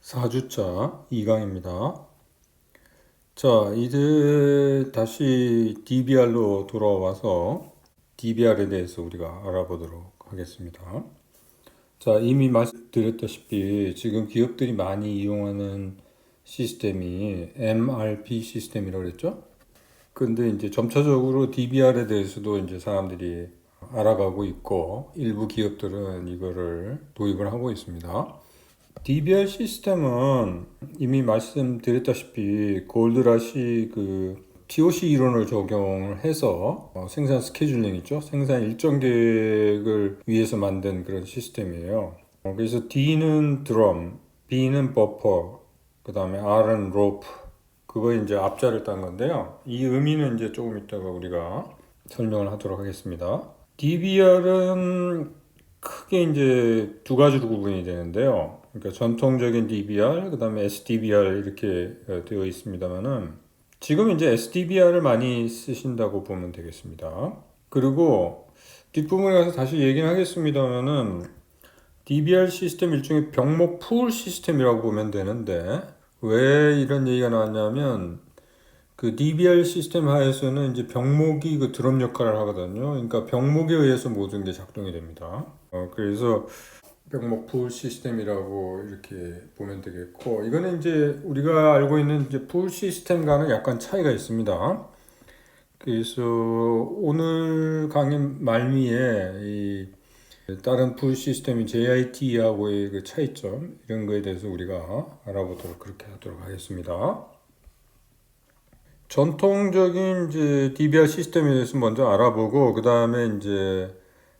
4주차 2강입니다. 자, 이제 다시 DBR로 돌아와서 DBR에 대해서 우리가 알아보도록 하겠습니다. 자, 이미 말씀드렸다시피 지금 기업들이 많이 이용하는 시스템이 MRP 시스템이라고 그랬죠? 근데 이제 점차적으로 DBR에 대해서도 이제 사람들이 알아가고 있고 일부 기업들은 이거를 도입을 하고 있습니다. DBR 시스템은 이미 말씀드렸다시피 골드라시 TOC 이론을 적용을 해서 생산 스케줄링 있죠? 생산 일정 계획을 위해서 만든 그런 시스템이에요. 그래서 D는 드럼, B는 버퍼, 그 다음에 R은 로프, 그거 이제 앞자를 딴 건데요. 이 의미는 이제 조금 이따가 우리가 설명을 하도록 하겠습니다. DBR은 크게 이제 두 가지로 구분이 되는데요. 그러니까 전통적인 DBR, 그 다음에 SDBR 이렇게 되어 있습니다만은 지금 이제 SDBR을 많이 쓰신다고 보면 되겠습니다. 그리고 뒷부분에 가서 다시 얘기는 하겠습니다만은 DBR 시스템 일종의 병목 풀 시스템이라고 보면 되는데 왜 이런 얘기가 나왔냐면 그 DBR 시스템 하에서는 이제 병목이 그 드럼 역할을 하거든요. 그러니까 병목에 의해서 모든 게 작동이 됩니다. 그래서 병목 풀 시스템이라고 이렇게 보면 되겠고, 이거는 이제 우리가 알고 있는 이제 풀 시스템과는 약간 차이가 있습니다. 그래서 오늘 강의 말미에 이 다른 풀 시스템인 JIT하고의 그 차이점 이런 거에 대해서 우리가 알아보도록 그렇게 하도록 하겠습니다. 전통적인 이제 DBR 시스템에 대해서 먼저 알아보고 그 다음에 이제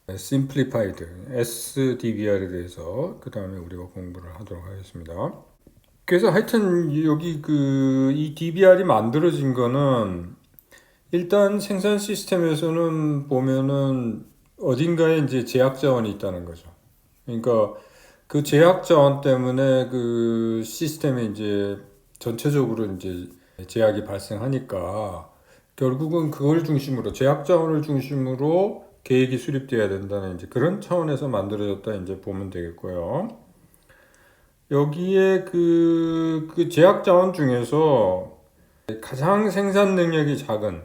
Simplified SDBR에 대해서 그 다음에 우리가 공부를 하도록 하겠습니다. 그래서 하여튼 여기 이 DBR이 만들어진 거는 일단 생산 시스템에서는 보면은 어딘가에 이제 제약 자원이 있다는 거죠. 그러니까 그 제약 자원 때문에 그 시스템에 이제 전체적으로 이제 제약이 발생하니까 결국은 그걸 중심으로 제약 자원을 중심으로 계획이 수립돼야 된다는 이제 그런 차원에서 만들어졌다 이제 보면 되겠고요. 여기에 그 제약 자원 중에서 가장 생산 능력이 작은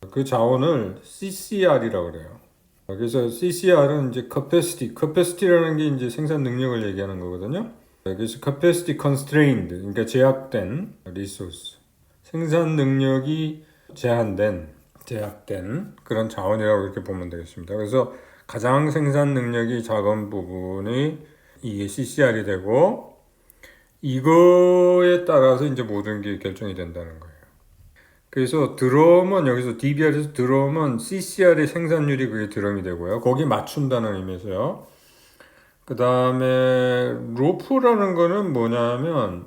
그 자원을 CCR이라고 그래요. 그래서 CCR은 이제 capacity라는 게 이제 생산 능력을 얘기하는 거거든요. 그래서 capacity constrained, 그러니까 제약된 resource, 생산 능력이 제약된 그런 자원이라고 이렇게 보면 되겠습니다. 그래서 가장 생산 능력이 작은 부분이 이게 CCR이 되고 이거에 따라서 이제 모든 게 결정이 된다는 거예요. 그래서 드럼은 여기서 DBR에서 드럼은 CCR의 생산율이 그게 드럼이 되고요. 거기 맞춘다는 의미에서요. 그 다음에 로프라는 거는 뭐냐면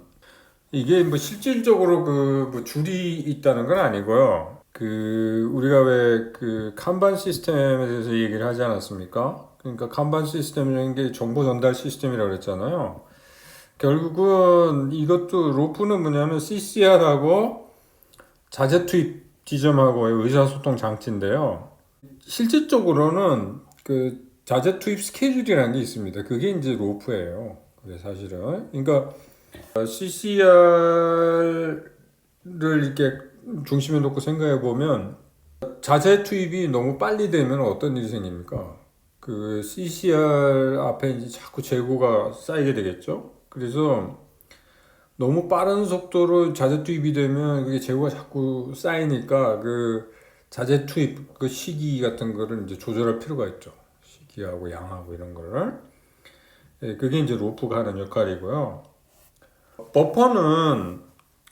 이게 뭐 실질적으로 뭐 줄이 있다는 건 아니고요. 우리가 왜 칸반 시스템에 대해서 얘기를 하지 않았습니까? 그러니까 칸반 시스템이라는 게 정보 전달 시스템이라고 그랬잖아요. 결국은 이것도 로프는 뭐냐면 CCR하고 자재 투입 지점하고의 의사소통 장치인데요. 실질적으로는 그 자재 투입 스케줄이라는 게 있습니다. 그게 이제 로프예요. 그게 사실은. 그러니까 CCR을 이렇게 중심에 놓고 생각해 보면 자재 투입이 너무 빨리 되면 어떤 일이 생깁니까? 그 CCR 앞에 이제 자꾸 재고가 쌓이게 되겠죠? 그래서 너무 빠른 속도로 자재 투입이 되면 그게 재고가 자꾸 쌓이니까 그 자재 투입 그 시기 같은 거를 이제 조절할 필요가 있죠. 시기하고 양하고 이런 거를. 그게 이제 로프가 하는 역할이고요. 버퍼는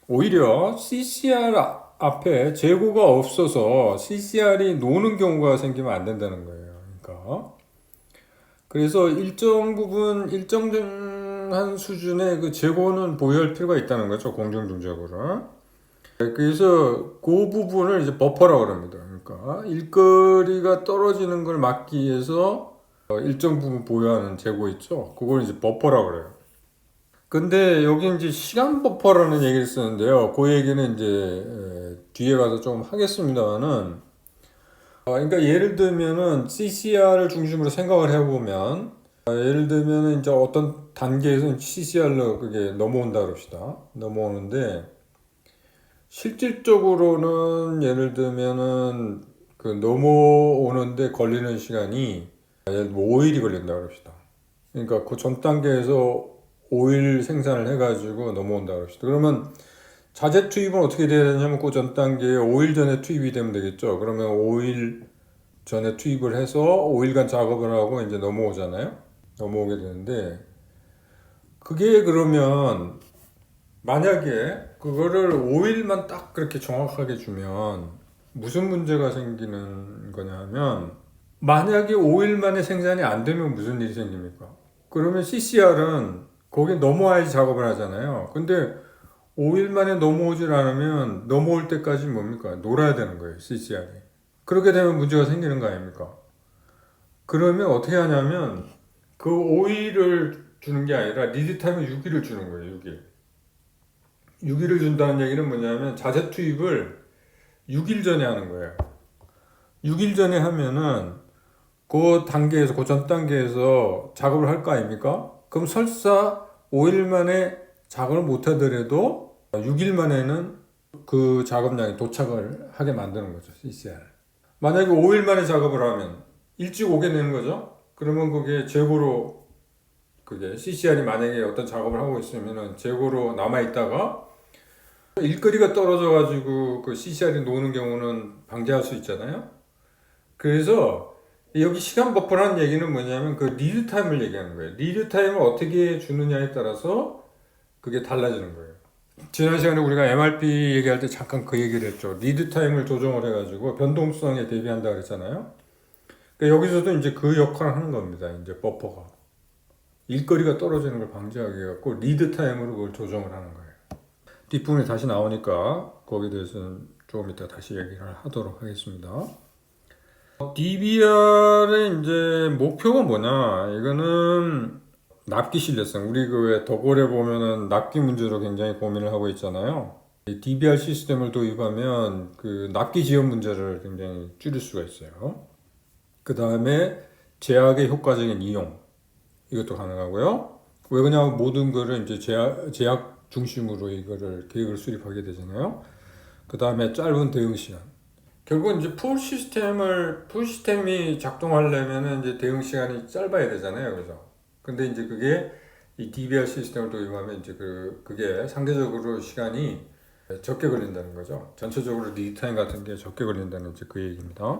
오히려 CCR 앞에 재고가 없어서 CCR이 노는 경우가 생기면 안 된다는 거예요. 그러니까 그래서 일정한 수준의 그 재고는 보유할 필요가 있다는 거죠. 공정중적으로. 그래서 그 부분을 이제 버퍼라고 합니다. 그러니까 일거리가 떨어지는 걸 막기 위해서 일정 부분 보유하는 재고 있죠. 그걸 이제 버퍼라고 그래요. 근데 여기 이제 시간 버퍼라는 얘기를 쓰는데요. 그 얘기는 이제 뒤에 가서 좀 하겠습니다만은 그러니까 예를 들면은 CCR을 중심으로 생각을 해보면 예를 들면 이제 어떤 단계에서는 CCR로 그게 넘어온다 그럽시다. 넘어오는데 실질적으로는 예를 들면은 그 넘어오는데 걸리는 시간이 예를 들면 5일이 걸린다 그럽시다. 그러니까 그 전 단계에서 5일 생산을 해가지고 넘어온다 그럽시다. 그러면 자재 투입은 어떻게 돼야 되냐면 그 전 단계에 5일 전에 투입이 되면 되겠죠. 그러면 5일 전에 투입을 해서 5일간 작업을 하고 이제 넘어오잖아요. 넘어오게 되는데 그게 그러면 만약에 그거를 5일만 딱 그렇게 정확하게 주면 무슨 문제가 생기는 거냐 하면 만약에 5일 만에 생산이 안 되면 무슨 일이 생깁니까? 그러면 CCR은 거기에 넘어와야지 작업을 하잖아요. 근데 5일 만에 넘어오질 않으면 넘어올 때까지 뭡니까? 놀아야 되는 거예요, CCR이. 그렇게 되면 문제가 생기는 거 아닙니까? 그러면 어떻게 하냐면 그 5일을 주는 게 아니라 리드 타임을 6일을 주는 거예요, 6일. 6일을 준다는 얘기는 뭐냐면 자재 투입을 6일 전에 하는 거예요. 6일 전에 하면은 그 단계에서, 그 전 단계에서 작업을 할 거 아닙니까? 그럼 설사 5일 만에 작업을 못 하더라도 6일 만에는 그 작업량이 도착을 하게 만드는 거죠, CCR. 만약에 5일 만에 작업을 하면 일찍 오게 되는 거죠? 그러면 그게 재고로, 그게 CCR이 만약에 어떤 작업을 하고 있으면은 재고로 남아있다가 일거리가 떨어져가지고 그 CCR이 노는 경우는 방지할 수 있잖아요? 그래서 여기 시간 버퍼라는 얘기는 뭐냐면 그 리드 타임을 얘기하는 거예요. 리드 타임을 어떻게 주느냐에 따라서 그게 달라지는 거예요. 지난 시간에 우리가 MRP 얘기할 때 잠깐 그 얘기를 했죠. 리드 타임을 조정을 해가지고 변동성에 대비한다 그랬잖아요. 그러니까 여기서도 이제 그 역할을 하는 겁니다. 이제 버퍼가. 일거리가 떨어지는 걸 방지하기 위해서 리드 타임으로 그걸 조정을 하는 거예요. 뒷부분에 다시 나오니까 거기에 대해서는 조금 이따 다시 얘기를 하도록 하겠습니다. DBR의 이제 목표가 뭐냐? 이거는 납기 신뢰성. 우리 그 왜 더골에 보면은 납기 문제로 굉장히 고민을 하고 있잖아요. 이 DBR 시스템을 도입하면 그 납기 지연 문제를 굉장히 줄일 수가 있어요. 그 다음에 제약의 효과적인 이용. 이것도 가능하고요. 왜 그러냐면 모든 거를 이제 제약 중심으로 이거를 계획을 수립하게 되잖아요. 그 다음에 짧은 대응 시간. 결국은 이제 풀 시스템이 작동하려면은 이제 대응 시간이 짧아야 되잖아요. 그죠? 근데 이제 그게 이 DBR 시스템을 도입하면 이제 그게 상대적으로 시간이 적게 걸린다는 거죠. 전체적으로 리드 타임 같은 게 적게 걸린다는 이제 그 얘기입니다.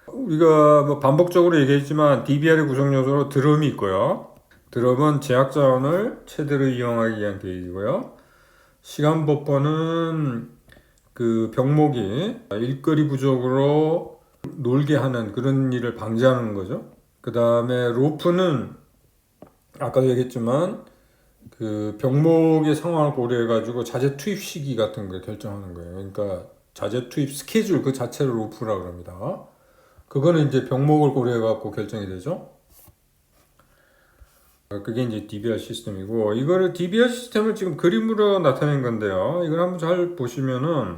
우리가 뭐 반복적으로 얘기했지만 DBR의 구성 요소로 드럼이 있고요. 드럼은 제약 자원을 최대로 이용하기 위한 계획이고요. 시간 버퍼는 그 병목이 일거리 부족으로 놀게 하는 그런 일을 방지하는 거죠. 그 다음에 로프는 아까도 얘기했지만 그 병목의 상황을 고려해 가지고 자재 투입 시기 같은 걸 결정하는 거예요. 그러니까 자재 투입 스케줄 그 자체를 로프라고 합니다. 그거는 이제 병목을 고려해 갖고 결정이 되죠. 그게 이제 DBR 시스템이고, 이거를 DBR 시스템을 지금 그림으로 나타낸 건데요. 이걸 한번 잘 보시면은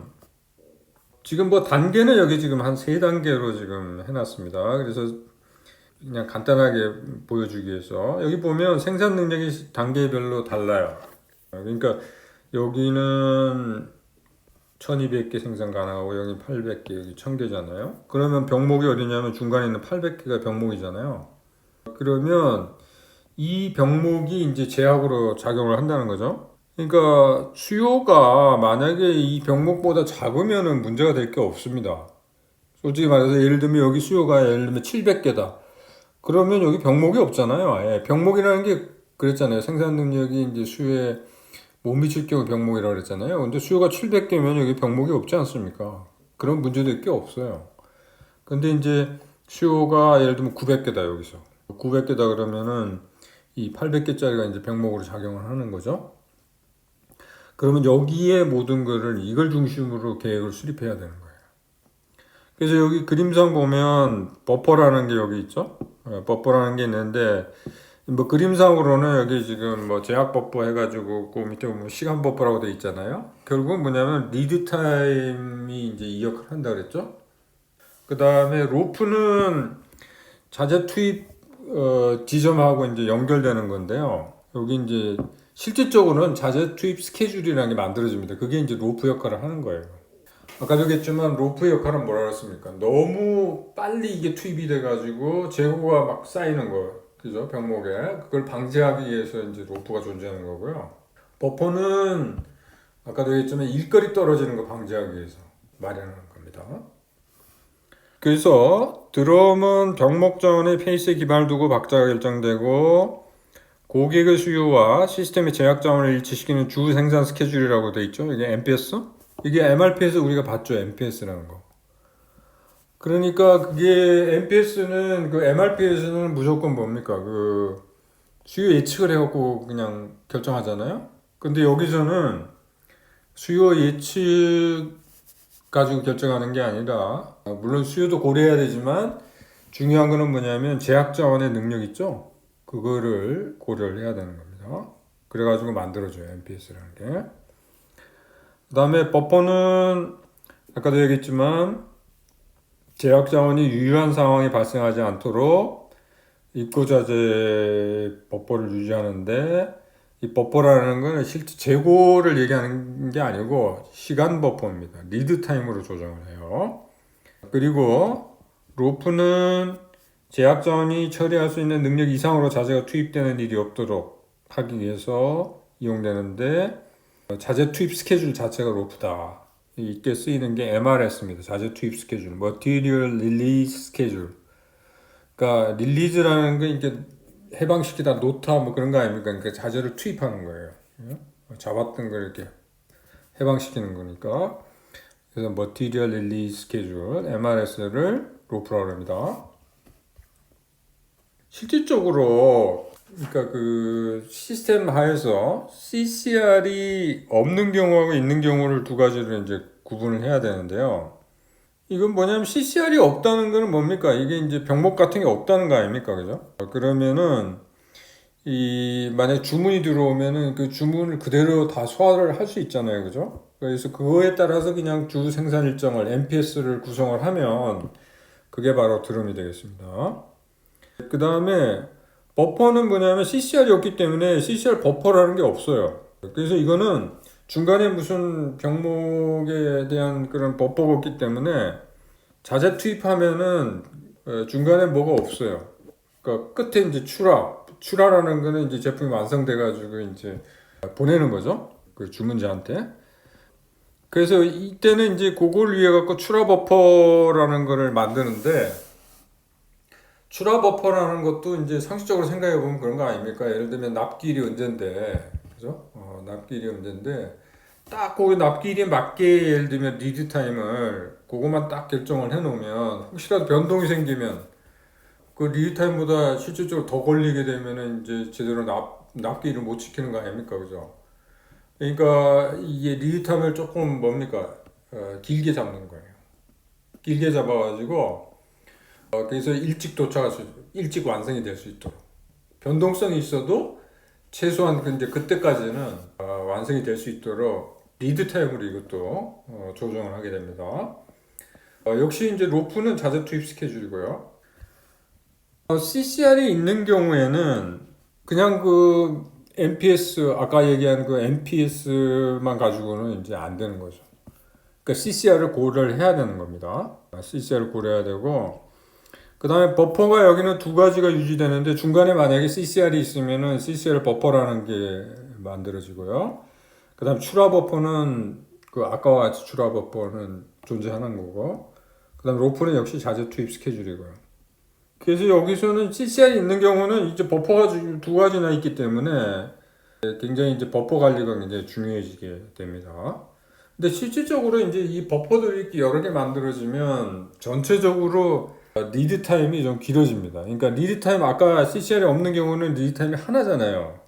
지금 뭐 단계는 여기 지금 한 3단계로 지금 해놨습니다. 그래서 그냥 간단하게 보여주기 위해서 여기 보면 생산 능력이 단계별로 달라요. 그러니까 여기는 1200개 생산 가능하고 여기 800개, 여기 1000개잖아요. 그러면 병목이 어디냐면 중간에 있는 800개가 병목이잖아요. 그러면 이 병목이 이제 제약으로 작용을 한다는 거죠. 그러니까 수요가 만약에 이 병목보다 작으면은 문제가 될 게 없습니다. 솔직히 말해서 예를 들면 여기 수요가 예를 들면 700개다. 그러면 여기 병목이 없잖아요. 아예 병목이라는 게 그랬잖아요. 생산 능력이 이제 수요에 못 미칠 경우 병목이라고 그랬잖아요. 근데 수요가 700개면 여기 병목이 없지 않습니까? 그런 문제될 게 없어요. 근데 이제 수요가 예를 들면 900개다 여기서. 900개다 그러면은 이 800개짜리가 이제 병목으로 작용을 하는 거죠. 그러면 여기에 모든 거를 이걸 중심으로 계획을 수립해야 되는 거예요. 그래서 여기 그림상 보면 버퍼라는 게 여기 있죠. 버퍼라는 게 있는데 뭐 그림상으로는 여기 지금 뭐 제약 버퍼 해가지고 그 밑에 보면 시간 버퍼라고 돼 있잖아요. 결국은 뭐냐면 리드 타임이 이제 이 역할을 한다 그랬죠. 그 다음에 로프는 자재 투입 지점하고 이제 연결되는 건데요. 여기 이제 실질적으로는 자재 투입 스케줄이라는 게 만들어집니다. 그게 이제 로프 역할을 하는 거예요. 아까도 얘기했지만 로프 역할은 뭐라 그랬습니까? 너무 빨리 이게 투입이 돼가지고 재고가 막 쌓이는 거, 그죠? 병목에 그걸 방지하기 위해서 이제 로프가 존재하는 거고요. 버퍼는 아까도 얘기했지만 일거리 떨어지는 거 방지하기 위해서 마련하는 겁니다. 그래서 드럼은 병목 전에 페이스에 기반을 두고 박자가 결정되고 고객의 수요와 시스템의 제약 자원을 일치시키는 주 생산 스케줄이라고 되어 있죠. 이게 MPS? 이게 MRP에서 우리가 봤죠. MPS라는 거. 그러니까 그게 MPS는 그 MRP에서는 무조건 뭡니까? 그 수요 예측을 해갖고 그냥 결정하잖아요. 근데 여기서는 수요 예측 가지고 결정하는 게 아니라 물론 수요도 고려해야 되지만 중요한 거는 뭐냐면 제약 자원의 능력 있죠? 그거를 고려를 해야 되는 겁니다. 그래가지고 만들어줘요. MPS라는 게. 그 다음에 버퍼는 아까도 얘기했지만 제약 자원이 유효한 상황이 발생하지 않도록 입고자재 버퍼를 유지하는데 이 버퍼라는 건 실제 재고를 얘기하는 게 아니고 시간 버퍼입니다. 리드 타임으로 조정을 해요. 그리고 로프는 제약 자원이 처리할 수 있는 능력 이상으로 자재가 투입되는 일이 없도록 하기 위해서 이용되는데 자재 투입 스케줄 자체가 로프다. 이때 쓰이는 게 MRS입니다. 자재 투입 스케줄, Material Release Schedule. 그러니까 릴리즈라는 게 이제 해방시키다 놓다 뭐 그런 거 아닙니까? 그러니까 자재를 투입하는 거예요. 잡았던 걸 이렇게 해방시키는 거니까. 그래서 Material Release Schedule (MRS를) 로프라고 합니다. 실질적으로 그러니까 그 시스템 하에서 CCR이 없는 경우하고 있는 경우를 두 가지로 이제 구분을 해야 되는데요. 이건 뭐냐면 CCR이 없다는 거는 뭡니까? 이게 이제 병목 같은 게 없다는 거 아닙니까? 그죠? 그러면은 만약에 주문이 들어오면은 그 주문을 그대로 다 소화를 할 수 있잖아요. 그죠? 그래서 그거에 따라서 그냥 주 생산 일정을 MPS를 구성을 하면 그게 바로 드럼이 되겠습니다. 그 다음에 버퍼는 뭐냐면 CCR이 없기 때문에 CCR 버퍼라는 게 없어요. 그래서 이거는 중간에 무슨 병목에 대한 그런 버퍼가 없기 때문에 자재 투입하면은 중간에 뭐가 없어요. 그러니까 끝에 이제 출하라는 거는 이제 제품이 완성돼 가지고 이제 보내는 거죠. 그 주문자한테. 그래서 이때는 이제 그걸 위해 갖고 출하 버퍼라는 거를 만드는데 출하 버퍼라는 것도 이제 상식적으로 생각해 보면 그런 거 아닙니까? 예를 들면 납기일이 언젠데, 그죠? 납기일이 언젠데 딱 거기 납기일에 맞게 예를 들면 리드 타임을 그것만 딱 결정을 해놓으면 혹시라도 변동이 생기면 그 리드 타임보다 실질적으로 더 걸리게 되면은 이제 제대로 납기일을 못 지키는 거 아닙니까? 그죠? 그러니까 이게 리드 타임을 조금 뭡니까? 길게 잡는 거예요. 길게 잡아가지고 그래서 일찍 도착할 수, 일찍 완성이 될 수 있도록 변동성이 있어도 최소한 이제 그때까지는 완성이 될 수 있도록 리드 타임으로 이것도 조정을 하게 됩니다. 역시 이제 로프는 자재 투입 스케줄이고요. CCR이 있는 경우에는 그냥 그 MPS 아까 얘기한 그 MPS만 가지고는 이제 안 되는 거죠. 그러니까 CCR을 고려를 해야 되는 겁니다. CCR을 고려해야 되고 그 다음에 버퍼가 여기는 두 가지가 유지되는데 중간에 만약에 CCR이 있으면은 CCR 버퍼라는 게 만들어지고요. 그 다음 출하 버퍼는 그 아까와 같이 출하 버퍼는 존재하는 거고 그 다음 로프는 역시 자재 투입 스케줄이고요. 그래서 여기서는 CCR이 있는 경우는 이제 버퍼가 두 가지나 있기 때문에 굉장히 이제 버퍼 관리가 굉장히 중요해지게 됩니다. 근데 실질적으로 이제 이 버퍼들이 이렇게 여러 개 만들어지면 전체적으로 리드 타임이 좀 길어집니다. 그러니까 리드 타임 아까 CCR이 없는 경우는 리드 타임이 하나잖아요.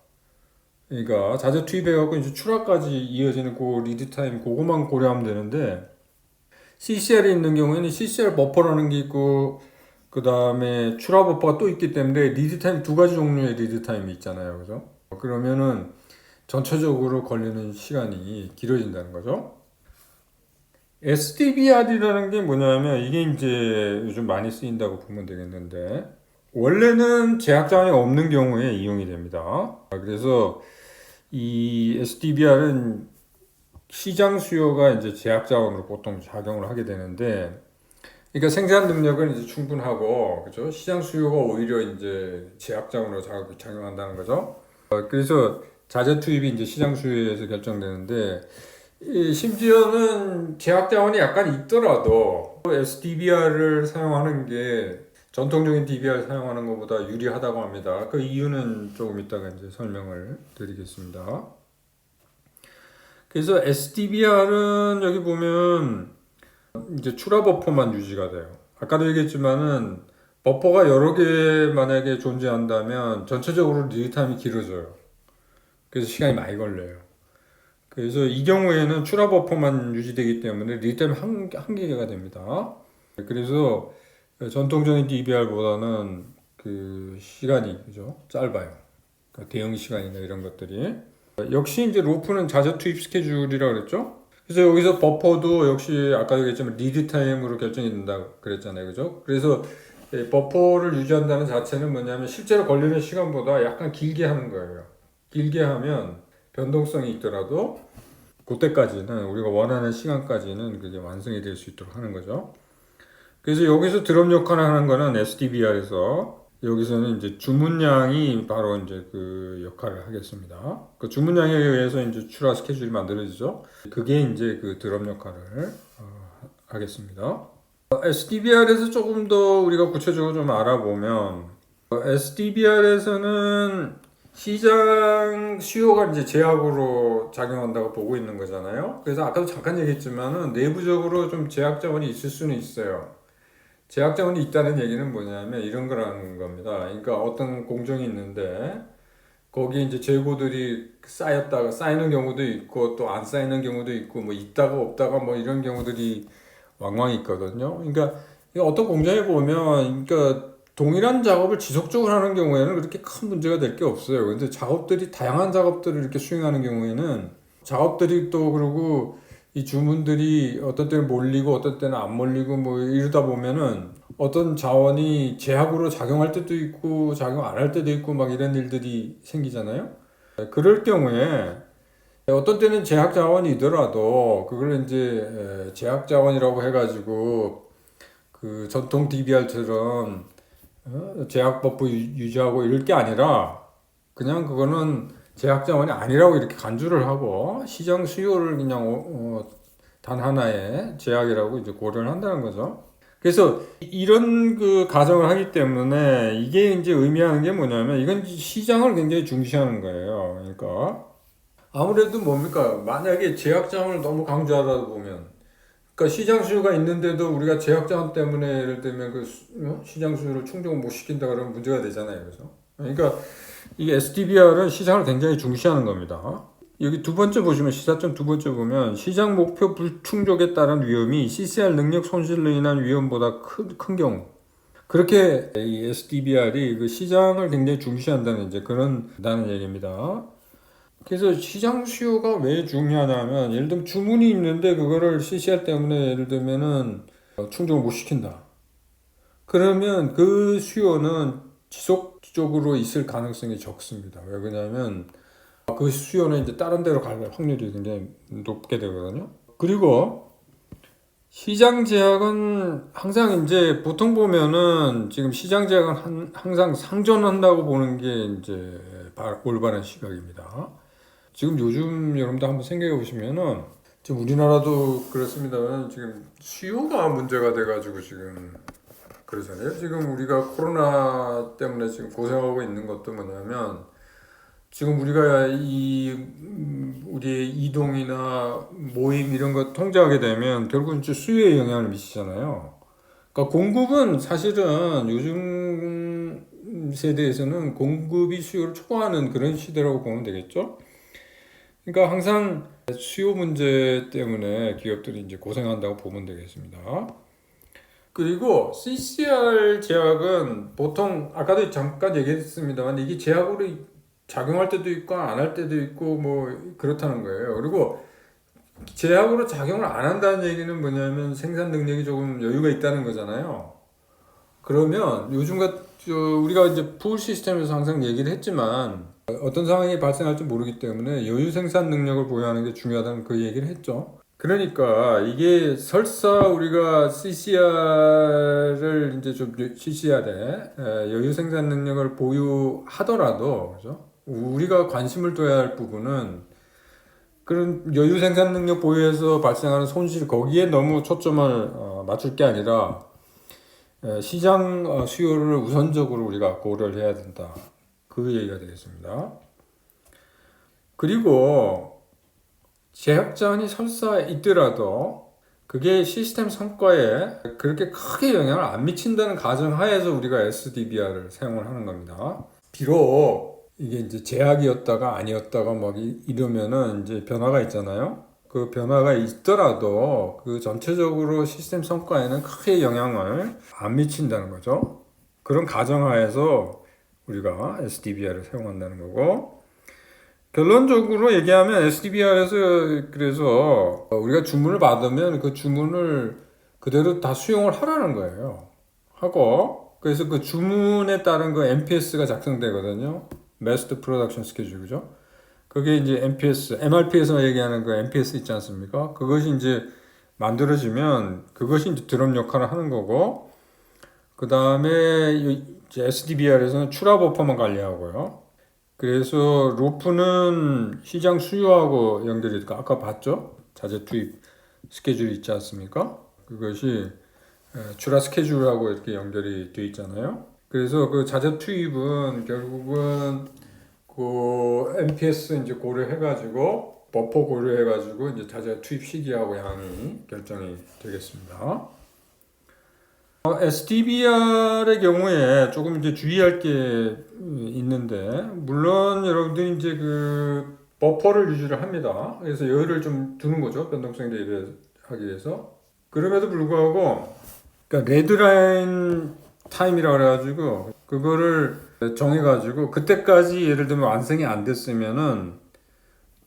그러니까 자재 투입해갖고 이제 출하까지 이어지는 그 리드 타임 그거만 고려하면 되는데 CCR이 있는 경우에는 CCR 버퍼라는 게 있고 그 다음에 출하 버퍼가 또 있기 때문에 리드 타임 두 가지 종류의 리드 타임이 있잖아요. 그죠? 그러면은 전체적으로 걸리는 시간이 길어진다는 거죠. SDVR이라는 게 뭐냐면 이게 이제 요즘 많이 쓰인다고 보면 되겠는데 원래는 제약 자원이 없는 경우에 이용이 됩니다. 그래서 이 SDBR은 시장 수요가 이제 제약 자원으로 보통 작용을 하게 되는데, 그러니까 생산 능력은 이제 충분하고, 그죠? 시장 수요가 오히려 이제 제약 자원으로 작용한다는 거죠. 그래서 자재 투입이 이제 시장 수요에서 결정되는데, 심지어는 제약 자원이 약간 있더라도 SDBR을 사용하는 게 전통적인 DBR 사용하는 것보다 유리하다고 합니다. 그 이유는 조금 이따가 이제 설명을 드리겠습니다. 그래서 SDBR은 여기 보면 이제 출하 버퍼만 유지가 돼요. 아까도 얘기했지만은 버퍼가 여러 개 만약에 존재한다면 전체적으로 리드 타임이 길어져요. 그래서 시간이 많이 걸려요. 그래서 이 경우에는 출하 버퍼만 유지되기 때문에 리드 타임이 한계가 됩니다. 그래서 전통적인 DBR보다는 그 시간이 그죠? 짧아요. 그러니까 대응 시간이나 이런 것들이. 역시 이제 로프는 자재 투입 스케줄이라고 그랬죠? 그래서 여기서 버퍼도 역시 아까 얘기했지만 리드 타임으로 결정이 된다고 그랬잖아요. 그죠? 그래서 버퍼를 유지한다는 자체는 뭐냐면 실제로 걸리는 시간보다 약간 길게 하는 거예요. 길게 하면 변동성이 있더라도 그때까지는 우리가 원하는 시간까지는 그게 완성이 될 수 있도록 하는 거죠. 그래서 여기서 드럼 역할을 하는 거는 SDBR에서 여기서는 이제 주문량이 바로 이제 그 역할을 하겠습니다. 그 주문량에 의해서 이제 출하 스케줄이 만들어지죠. 그게 이제 그 드럼 역할을 하겠습니다. SDBR에서 조금 더 우리가 구체적으로 좀 알아보면 SDBR에서는 시장 수요가 이제 제약으로 작용한다고 보고 있는 거잖아요. 그래서 아까도 잠깐 얘기했지만은 내부적으로 좀 제약 자원이 있을 수는 있어요. 제약 자원이 있다는 얘기는 뭐냐면 이런 거라는 겁니다. 그러니까 어떤 공정이 있는데 거기 이제 재고들이 쌓이는 경우도 있고 또 안 쌓이는 경우도 있고 뭐 있다가 없다가 뭐 이런 경우들이 왕왕 있거든요. 그러니까 어떤 공장에 보면 그러니까 동일한 작업을 지속적으로 하는 경우에는 그렇게 큰 문제가 될 게 없어요. 근데 작업들이 다양한 작업들을 이렇게 수행하는 경우에는 작업들이 또 그리고 이 주문들이 어떤 때는 몰리고 어떤 때는 안 몰리고 뭐 이러다 보면은 어떤 자원이 제약으로 작용할 때도 있고 작용 안 할 때도 있고 막 이런 일들이 생기잖아요. 그럴 경우에 어떤 때는 제약 자원이더라도 그걸 이제 제약 자원이라고 해가지고 그 전통 DBR처럼 제약 버프 유지하고 이럴 게 아니라 그냥 그거는 제약 자원이 아니라고 이렇게 간주를 하고 시장 수요를 그냥 단 하나의 제약이라고 이제 고려를 한다는 거죠. 그래서 이런 그 가정을 하기 때문에 이게 이제 의미하는 게 뭐냐면 이건 시장을 굉장히 중시하는 거예요. 그러니까 아무래도 뭡니까? 만약에 제약 자원을 너무 강조하다 보면 그러니까 시장 수요가 있는데도 우리가 제약 자원 때문에 예를 들면 그 시장 수요를 충족을 못 시킨다 그러면 문제가 되잖아요. 그래서 그러니까 이 SDBR은 시장을 굉장히 중시하는 겁니다. 여기 두 번째 보시면 시사점 두 번째 보면 시장 목표 불충족에 따른 위험이 CCR 능력 손실로 인한 위험보다 큰 경우 그렇게 이 SDBR이 그 시장을 굉장히 중시한다는 이제 그런다는 얘기입니다. 그래서 시장 수요가 왜 중요하냐면 예를 들면 주문이 있는데 그거를 CCR 때문에 예를 들면은 충족을 못 시킨다. 그러면 그 수요는 지속적으로 있을 가능성이 적습니다. 왜 그러냐면 그 수요는 이제 다른 데로 갈 확률이 굉장히 높게 되거든요. 그리고 시장 제약은 항상 이제 보통 보면은 지금 시장 제약은 항상 상존한다고 보는 게 이제 올바른 시각입니다. 지금 요즘 여러분들 한번 생각해 보시면은 지금 우리나라도 그렇습니다만 지금 수요가 문제가 돼가지고 지금 그러잖아요. 지금 우리가 코로나 때문에 지금 고생하고 있는 것도 뭐냐면 지금 우리가 우리의 이동이나 모임 이런 거 통제하게 되면 결국은 수요에 영향을 미치잖아요. 그러니까 공급은 사실은 요즘 세대에서는 공급이 수요를 초과하는 그런 시대라고 보면 되겠죠. 그러니까 항상 수요 문제 때문에 기업들이 이제 고생한다고 보면 되겠습니다. 그리고 CCR 제약은 보통 아까도 잠깐 얘기했습니다만 이게 제약으로 작용할 때도 있고 안 할 때도 있고 뭐 그렇다는 거예요. 그리고 제약으로 작용을 안 한다는 얘기는 뭐냐면 생산 능력이 조금 여유가 있다는 거잖아요. 그러면 요즘 우리가 이제 풀 시스템에서 항상 얘기를 했지만 어떤 상황이 발생할지 모르기 때문에 여유 생산 능력을 보유하는 게 중요하다는 그 얘기를 했죠. 그러니까 이게 설사 우리가 CCR을 이제 좀 CCR에 여유 생산 능력을 보유하더라도 그죠? 우리가 관심을 둬야 할 부분은 그런 여유 생산 능력 보유에서 발생하는 손실 거기에 너무 초점을 맞출 게 아니라 시장 수요를 우선적으로 우리가 고려를 해야 된다. 그 얘기가 되겠습니다. 그리고 제약 자원이 설사 있더라도 그게 시스템 성과에 그렇게 크게 영향을 안 미친다는 가정하에서 우리가 SDBR을 사용을 하는 겁니다. 비록 이게 이제 제약이었다가 아니었다가 막 이러면은 이제 변화가 있잖아요. 그 변화가 있더라도 그 전체적으로 시스템 성과에는 크게 영향을 안 미친다는 거죠. 그런 가정하에서 우리가 SDBR을 사용한다는 거고, 결론적으로 얘기하면 SDBR에서 그래서 우리가 주문을 받으면 그 주문을 그대로 다 수용을 하라는 거예요. 하고 그래서 그 주문에 따른 그 MPS가 작성되거든요. Master Production Schedule, 그죠? 그게 이제 MPS, MRP에서 얘기하는 그 MPS 있지 않습니까? 그것이 이제 만들어지면 그것이 이제 드럼 역할을 하는 거고, 그 다음에 SDBR에서는 출하 버퍼만 관리하고요. 그래서 로프는 시장 수요하고 연결이 되니까 아까 봤죠? 자재 투입 스케줄이 있지 않습니까? 그것이 출하 스케줄하고 이렇게 연결이 되어 있잖아요. 그래서 그 자재 투입은 결국은 그 MPS 이제 고려해가지고 버퍼 고려해가지고 이제 자재 투입 시기하고 양이 결정이 되겠습니다. SDBR의 경우에 조금 이제 주의할 게 있는데, 물론 여러분들이 이제 그 버퍼를 유지를 합니다. 그래서 여유를 좀 두는 거죠. 변동성에 대비하기 위해서. 그럼에도 불구하고, 그러니까 레드라인 타임이라고 그래가지고, 그거를 정해가지고, 그때까지 예를 들면 완성이 안 됐으면은,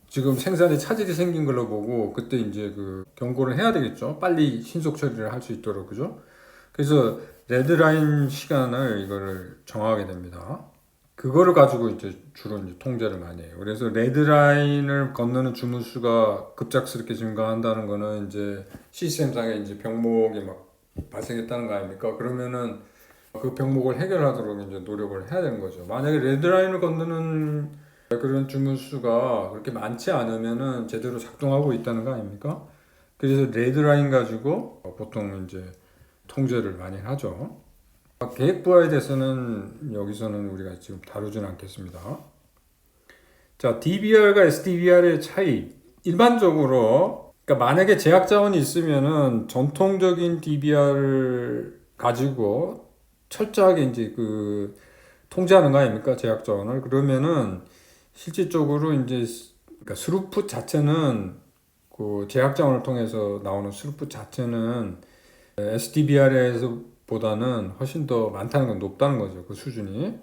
지금 생산에 차질이 생긴 걸로 보고, 그때 이제 그 경고를 해야 되겠죠. 빨리 신속 처리를 할 수 있도록, 그죠? 그래서 레드라인 시간을 이거를 정하게 됩니다. 그거를 가지고 이제 주로 이제 통제를 많이 해요. 그래서 레드라인을 건너는 주문 수가 급작스럽게 증가한다는 거는 이제 시스템상에 이제 병목이 막 발생했다는 거 아닙니까? 그러면은 그 병목을 해결하도록 이제 노력을 해야 되는 거죠. 만약에 레드라인을 건너는 그런 주문 수가 그렇게 많지 않으면은 제대로 작동하고 있다는 거 아닙니까? 그래서 레드라인 가지고 보통 이제 통제를 많이 하죠. 계획부하에 대해서는 여기서는 우리가 지금 다루진 않겠습니다. 자, DBR과 SDBR의 차이. 일반적으로, 그러니까 만약에 제약 자원이 있으면은 전통적인 DBR을 가지고 철저하게 이제 그 통제하는 거 아닙니까? 제약 자원을. 그러면은 실질적으로 이제 그러니까 스루풋 자체는 그 제약 자원을 통해서 나오는 스루풋 자체는 SDBR에서 보다는 훨씬 더 많다는 건 높다는 거죠. 그 수준이.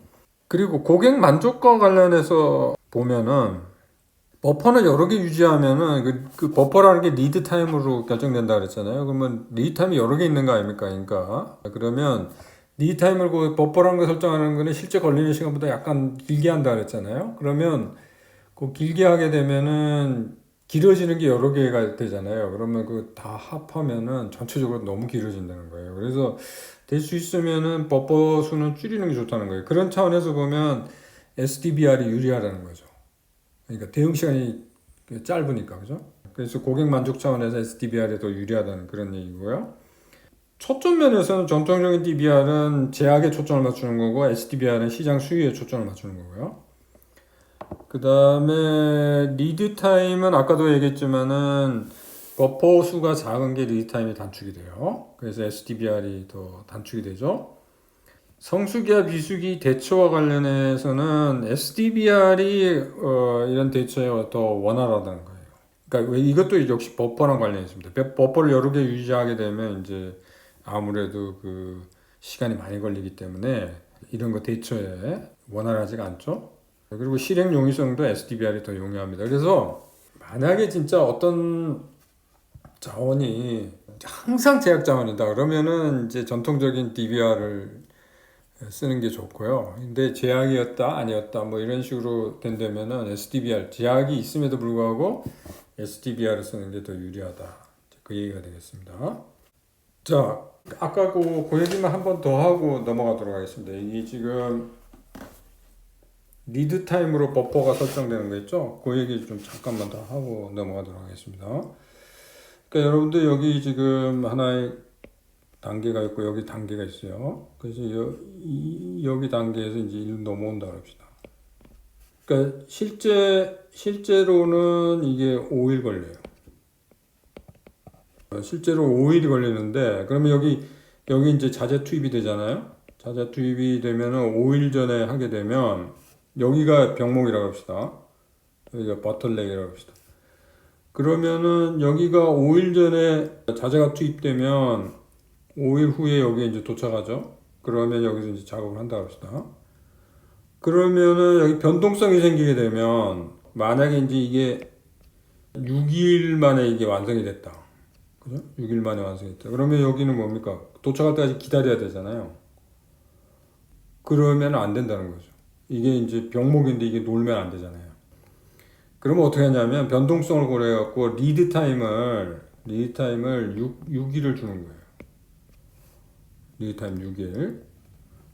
그리고 고객 만족과 관련해서 보면은 버퍼는 여러 개 유지하면은 그 버퍼라는 게 리드 타임으로 결정된다 그랬잖아요. 그러면 리드 타임이 여러 개 있는 거 아닙니까? 그러니까 그러면 리드 타임을 그 버퍼라는 거 설정하는 거는 실제 걸리는 시간보다 약간 길게 한다 그랬잖아요. 그러면 그 길게 하게 되면은 길어지는 게 여러 개가 되잖아요. 그러면 그 다 합하면은 전체적으로 너무 길어진다는 거예요. 그래서 될 수 있으면은 버퍼 수는 줄이는 게 좋다는 거예요. 그런 차원에서 보면 SDBR이 유리하다는 거죠. 그러니까 대응 시간이 짧으니까, 그죠? 그래서 고객 만족 차원에서 SDBR이 더 유리하다는 그런 얘기고요. 초점 면에서는 전통적인 DBR은 제약에 초점을 맞추는 거고, SDBR은 시장 수요에 초점을 맞추는 거고요. 그 다음에 리드 타임은 아까도 얘기했지만은 버퍼 수가 작은 게 리드 타임이 단축이 돼요. 그래서 SDBR이 더 단축이 되죠. 성수기와 비수기 대처와 관련해서는 SDBR이 이런 대처에 더 원활하다는 거예요. 그러니까 이것도 역시 버퍼랑 관련이 있습니다. 버퍼를 여러 개 유지하게 되면 이제 아무래도 그 시간이 많이 걸리기 때문에 이런 거 대처에 원활하지가 않죠. 그리고 실행 용이성도 SDBR이 더 용이합니다. 그래서 만약에 진짜 어떤 자원이 항상 제약 자원이다 그러면은 이제 전통적인 DBR을 쓰는 게 좋고요. 근데 제약이었다 아니었다 뭐 이런 식으로 된다면은 SDBR 제약이 있음에도 불구하고 SDBR을 쓰는 게 더 유리하다. 그 얘기가 되겠습니다. 자, 아까 그 얘기만 한 번 더 하고 넘어가도록 하겠습니다. 이게 지금 리드 타임으로 버퍼가 설정되는 거 있죠? 그 얘기 좀 잠깐만 더 하고 넘어가도록 하겠습니다. 그러니까 여러분들 여기 지금 하나의 단계가 있고 여기 단계가 있어요. 그래서 여기 단계에서 이제 1 넘어온다 합시다. 그러니까 실제로는 이게 5일 걸려요. 실제로 5일이 걸리는데 그러면 여기 이제 자재 투입이 되잖아요. 자재 투입이 되면은 5일 전에 하게 되면 여기가 병목이라고 합시다. 여기가 버틀렉이라고 합시다. 그러면은 여기가 5일 전에 자재가 투입되면 5일 후에 여기 이제 도착하죠. 그러면 여기서 이제 작업을 한다고 합시다. 그러면은 여기 변동성이 생기게 되면 만약에 이제 이게 6일 만에 이게 완성이 됐다. 그죠? 6일 만에 완성했다. 그러면 여기는 뭡니까? 도착할 때까지 기다려야 되잖아요. 그러면 안 된다는 거죠. 이게 이제 병목인데 이게 놀면 안 되잖아요. 그러면 어떻게 하냐면 변동성을 고려해갖고 리드 타임을 6일을 주는 거예요. 리드 타임 6일.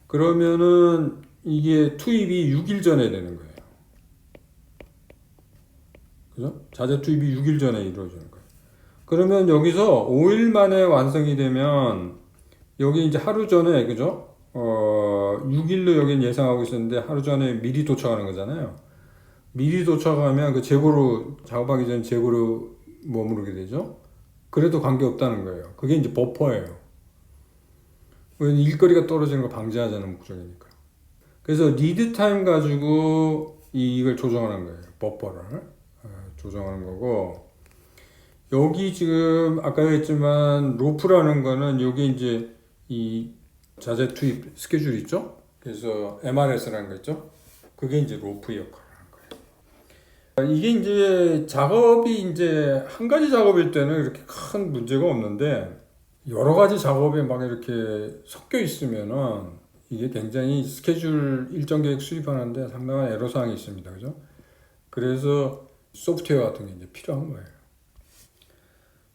그러면은 이게 투입이 6일 전에 되는 거예요. 그죠? 자재 투입이 6일 전에 이루어지는 거예요. 그러면 여기서 5일 만에 완성이 되면 여기 이제 하루 전에 그죠? 6일로 여긴 예상하고 있었는데 하루 전에 미리 도착하는 거잖아요. 미리 도착하면 그 재고로 작업하기 전에 재고로 머무르게 되죠. 그래도 관계 없다는 거예요. 그게 이제 버퍼예요. 일거리가 떨어지는 걸 방지하자는 목적이니까. 그래서 리드 타임 가지고 이걸 조정하는 거예요. 버퍼를 조정하는 거고. 여기 지금 아까 했지만 로프라는 거는 여기 이제 이 자재 투입 스케줄 있죠? 그래서 MRS라는 거 있죠? 그게 이제 로프 역할을 하는 거예요. 이게 이제 작업이 이제 한 가지 작업일 때는 이렇게 큰 문제가 없는데 여러 가지 작업에 막 이렇게 섞여 있으면은 이게 굉장히 스케줄 일정 계획 수립하는데 상당한 애로사항이 있습니다. 그죠? 그래서 소프트웨어 같은 게 이제 필요한 거예요.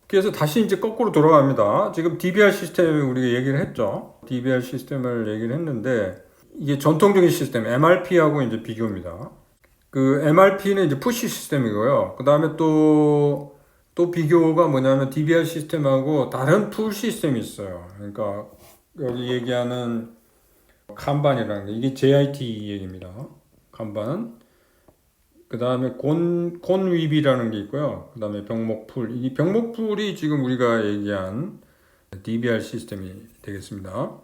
그래서 다시 이제 거꾸로 돌아갑니다. 지금 DBR 시스템을 우리가 얘기를 했죠. DBR 시스템을 얘기를 했는데 이게 전통적인 시스템 MRP하고 이제 비교입니다. 그 MRP는 이제 푸시 시스템이고요. 그 다음에 또 비교가 뭐냐면 DBR 시스템하고 다른 툴 시스템이 있어요. 그러니까 여기 얘기하는 kanban이라는 게 이게 JIT 얘기입니다. kanban. 그 다음에 곤위비라는 게 있고요. 그 다음에 병목풀. 이 병목풀이 지금 우리가 얘기한 DBR 시스템이 되겠습니다.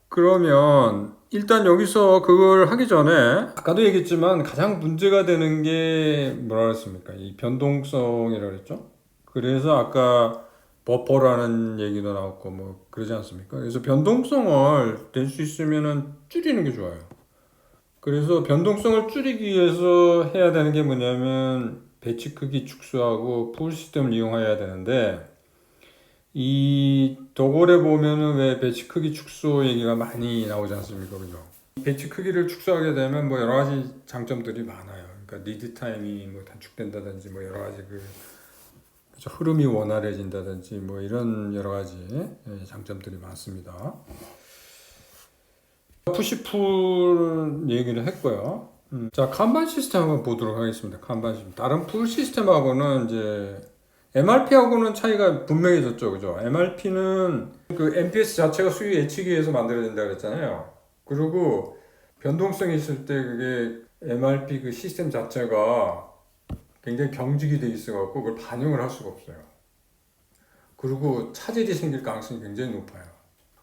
그러면 일단 여기서 그걸 하기 전에 아까도 얘기했지만 가장 문제가 되는 게 뭐라 그랬습니까? 이 변동성이라고 그랬죠? 그래서 아까 버퍼라는 얘기도 나왔고 뭐 그러지 않습니까? 그래서 변동성을 낼 수 있으면은 줄이는 게 좋아요. 그래서 변동성을 줄이기 위해서 해야 되는 게 뭐냐면 배치 크기 축소하고 풀 시스템을 이용해야 되는데 이 도골에 보면은 왜 배치 크기 축소 얘기가 많이 나오지 않습니까? 그죠? 배치 크기를 축소하게 되면 뭐 여러 가지 장점들이 많아요. 그러니까 리드 타임이 뭐 단축된다든지 뭐 여러 가지 그죠? 흐름이 원활해진다든지 뭐 이런 여러 가지 장점들이 많습니다. 푸시풀 얘기를 했고요. 자, kanban 시스템 한번 보도록 하겠습니다. kanban 시스템. 다른 풀 시스템하고는 이제 MRP하고는 차이가 분명해졌죠. 그죠? MRP는 그 MPS 자체가 수요 예측이 위해서 만들어진다 그랬잖아요. 그리고 변동성이 있을 때 그게 MRP 그 시스템 자체가 굉장히 경직이 돼 있어갖고 그걸 반영을 할 수가 없어요. 그리고 차질이 생길 가능성이 굉장히 높아요.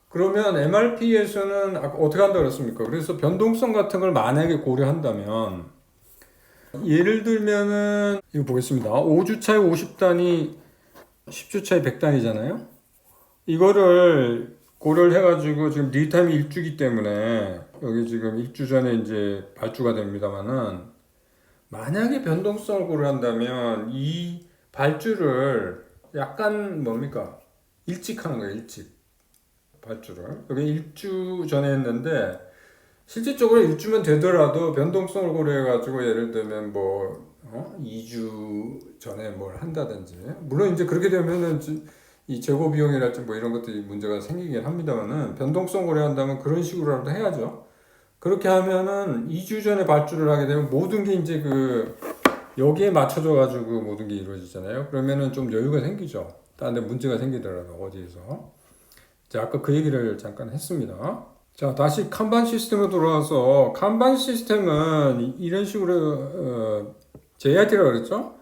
그러면 MRP에서는 어떻게 한다고 그랬습니까? 그래서 변동성 같은 걸 만약에 고려한다면 예를 들면은 이거 보겠습니다. 5주차에 50단이 10주차에 100단이잖아요. 이거를 고려를 해가지고 지금 리타임이 1주기 때문에 여기 지금 1주 전에 이제 발주가 됩니다만은 만약에 변동성을 고려한다면 이 발주를 약간 뭡니까? 일찍 하는 거예요. 일찍. 발주를. 여기 일주 전에 했는데 실질적으로 일주면 되더라도 변동성을 고려해가지고 예를 들면 뭐 2주 전에 뭘 한다든지, 물론 이제 그렇게 되면은 이 재고 비용이랄지 뭐 이런 것들이 문제가 생기긴 합니다만은 변동성 고려한다면 그런 식으로라도 해야죠. 그렇게 하면은 2주 전에 발주를 하게 되면 모든 게 이제 여기에 맞춰져 가지고 모든 게 이루어지잖아요. 그러면은 좀 여유가 생기죠. 다른 데 문제가 생기더라도 어디에서. 자, 아까 그 얘기를 잠깐 했습니다. 자, 다시 kanban 시스템으로 돌아와서, kanban 시스템은 이런 식으로 JIT라고 그랬죠?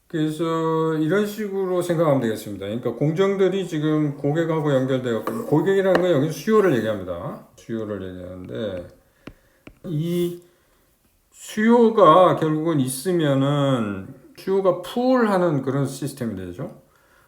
그래서 이런 식으로 생각하면 되겠습니다. 그러니까 공정들이 지금 고객하고 연결되어, 고객이라는 건 여기 수요를 얘기합니다. 수요를 얘기하는데, 이 수요가 결국은 있으면은 수요가 풀하는 그런 시스템이 되죠.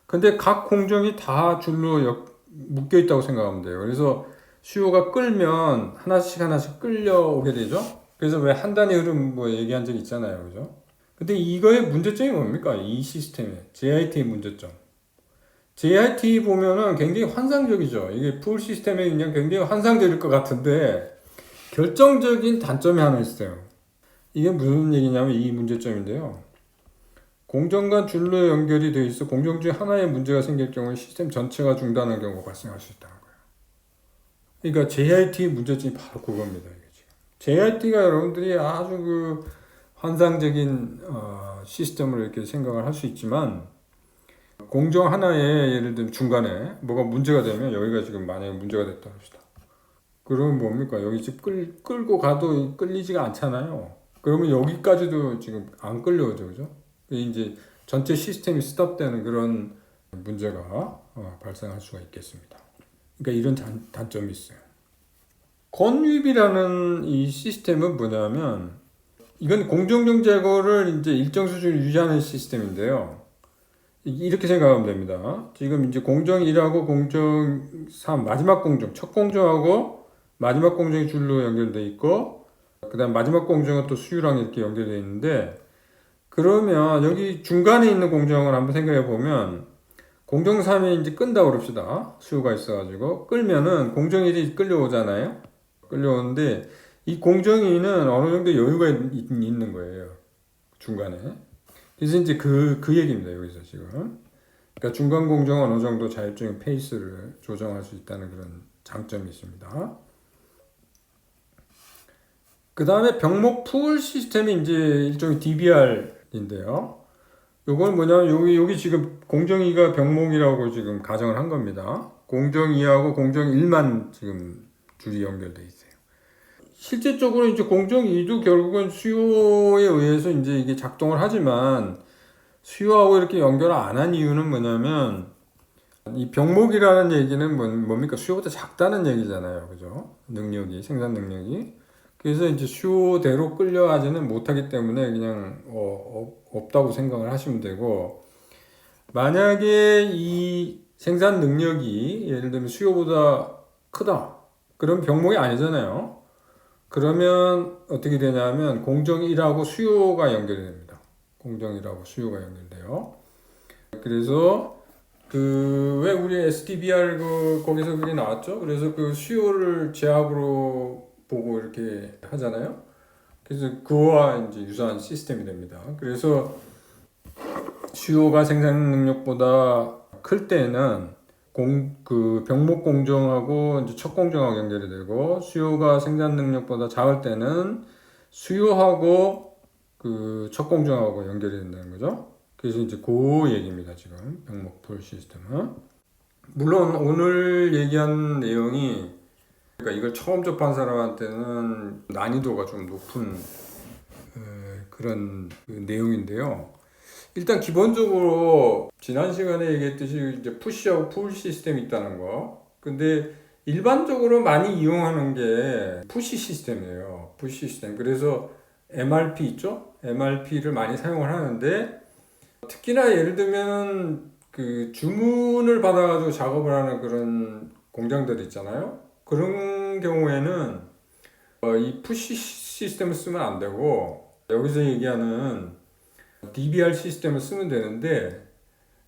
근데 각 공정이 다 줄로 묶여 있다고 생각하면 돼요. 그래서 수요가 끌면 하나씩 하나씩 끌려오게 되죠. 그래서 왜 한 단위 흐름 뭐 얘기한 적 있잖아요. 그죠? 근데 이거의 문제점이 뭡니까? 이 시스템의 JIT의 문제점. JIT 보면은 굉장히 환상적이죠. 이게 풀 시스템에 그냥 굉장히 환상적일 것 같은데 결정적인 단점이 하나 있어요. 이게 무슨 얘기냐면 이 문제점인데요. 공정 간 줄로 연결이 되어 있어 공정 중에 하나의 문제가 생길 경우에 시스템 전체가 중단하는 경우가 발생할 수 있다는 거예요. 그러니까 JIT 문제점이 바로 그겁니다. 이게 지금. JIT가 여러분들이 아주 환상적인 시스템으로 이렇게 생각을 할 수 있지만 공정 하나에 예를 들면 중간에 뭐가 문제가 되면 여기가 지금 만약에 문제가 됐다 합시다. 그러면 뭡니까? 여기 지금 끌고 가도 끌리지가 않잖아요. 그러면 여기까지도 지금 안 끌려오죠, 그죠? 이제 전체 시스템이 스톱되는 그런 문제가 발생할 수가 있겠습니다. 그러니까 이런 단점이 있어요. 건위비라는 이 시스템은 뭐냐면 이건 공정중 제거를 이제 일정 수준을 유지하는 시스템인데요. 이렇게 생각하면 됩니다. 지금 이제 공정 1하고 공정 3, 마지막 공정, 첫 공정하고 마지막 공정이 줄로 연결돼 있고, 그 다음 마지막 공정은 또 수유랑 이렇게 연결되어 있는데, 그러면 여기 중간에 있는 공정을 한번 생각해 보면, 공정 3이 이제 끈다고 그럽시다. 수요가 있어가지고. 끌면은 공정 1이 끌려오잖아요. 끌려오는데, 이 공정 2는 어느 정도 여유가 있는 거예요. 중간에. 그래서 이제 그 얘기입니다. 여기서 지금. 그러니까 중간 공정은 어느 정도 자율적인 페이스를 조정할 수 있다는 그런 장점이 있습니다. 그 다음에 병목 풀 시스템이 이제 일종의 DBR인데요. 요건 뭐냐면 여기 지금 공정 2가 병목이라고 지금 가정을 한 겁니다. 공정 2하고 공정 1만 지금 줄이 연결돼 있어요. 실제적으로 이제 공정 2도 결국은 수요에 의해서 이제 이게 작동을 하지만 수요하고 이렇게 연결을 안 한 이유는 뭐냐면 이 병목이라는 얘기는 뭡니까? 수요보다 작다는 얘기잖아요. 그죠? 능력이, 생산 능력이. 그래서 이제 수요대로 끌려가지는 못하기 때문에 그냥 없다고 생각을 하시면 되고, 만약에 이 생산 능력이 예를 들면 수요보다 크다. 그럼 병목이 아니잖아요. 그러면 어떻게 되냐면 공정 1하고 수요가 연결이 됩니다. 공정 1하고 수요가 연결돼요. 그래서 왜 우리 SDBR 거기서 그게 나왔죠? 그래서 그 수요를 제압으로 보고 이렇게 하잖아요. 그래서 그와 이제 유사한 시스템이 됩니다. 그래서 수요가 생산 능력보다 클 때는 병목 공정하고 이제 첫 공정하고 연결이 되고, 수요가 생산 능력보다 작을 때는 수요하고 그 첫 공정하고 연결이 된다는 거죠. 그래서 이제 그 얘기입니다. 지금 병목 풀 시스템은. 물론 오늘 얘기한 내용이, 그러니까 이걸 처음 접한 사람한테는 난이도가 좀 높은 그런 내용인데요. 일단 기본적으로 지난 시간에 얘기했듯이 이제 푸시하고 풀 시스템이 있다는 거. 근데 일반적으로 많이 이용하는 게 푸시 시스템이에요. 푸시 시스템. 그래서 MRP 있죠? MRP를 많이 사용을 하는데, 특히나 예를 들면 그 주문을 받아가지고 작업을 하는 그런 공장들 있잖아요. 그런 경우에는 이 푸시 시스템을 쓰면 안 되고 여기서 얘기하는 DBR 시스템을 쓰면 되는데,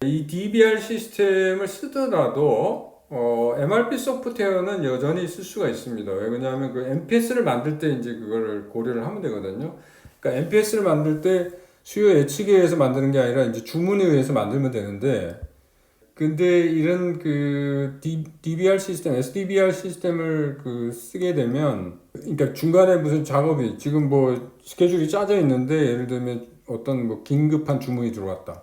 이 DBR 시스템을 쓰더라도 MRP 소프트웨어는 여전히 쓸 수가 있습니다. 왜 그러냐면 그 MPS를 만들 때 이제 그거를 고려를 하면 되거든요. 그러니까 MPS를 만들 때 수요 예측에 의해서 만드는 게 아니라 이제 주문에 의해서 만들면 되는데, 근데 이런 그 DBR 시스템, SDBR 시스템을 그 쓰게 되면, 그러니까 중간에 무슨 작업이 지금 뭐 스케줄이 짜져 있는데, 예를 들면 어떤 뭐 긴급한 주문이 들어왔다.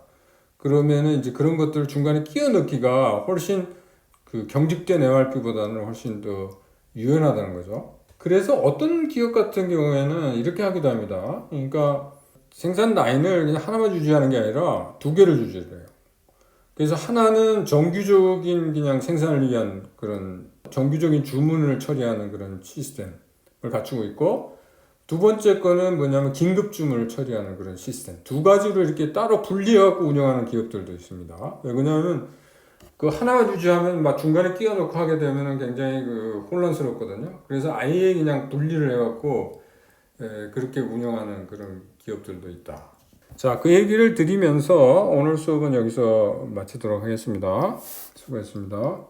그러면은 이제 그런 것들을 중간에 끼워 넣기가 훨씬 그 경직된 MRP보다는 훨씬 더 유연하다는 거죠. 그래서 어떤 기업 같은 경우에는 이렇게 하기도 합니다. 그러니까 생산 라인을 그냥 하나만 유지하는 게 아니라 두 개를 유지를 해요. 그래서 하나는 정규적인 그냥 생산을 위한 그런 정규적인 주문을 처리하는 그런 시스템을 갖추고 있고, 두 번째 거는 뭐냐면 긴급 주문을 처리하는 그런 시스템. 두 가지로 이렇게 따로 분리해갖고 운영하는 기업들도 있습니다. 왜 그러냐면 그 하나만 유지하면 막 중간에 끼워 넣고 하게 되면 굉장히 그 혼란스럽거든요. 그래서 아예 그냥 분리를 해갖고 그렇게 운영하는 그런 기업들도 있다. 자, 그 얘기를 드리면서 오늘 수업은 여기서 마치도록 하겠습니다. 수고했습니다.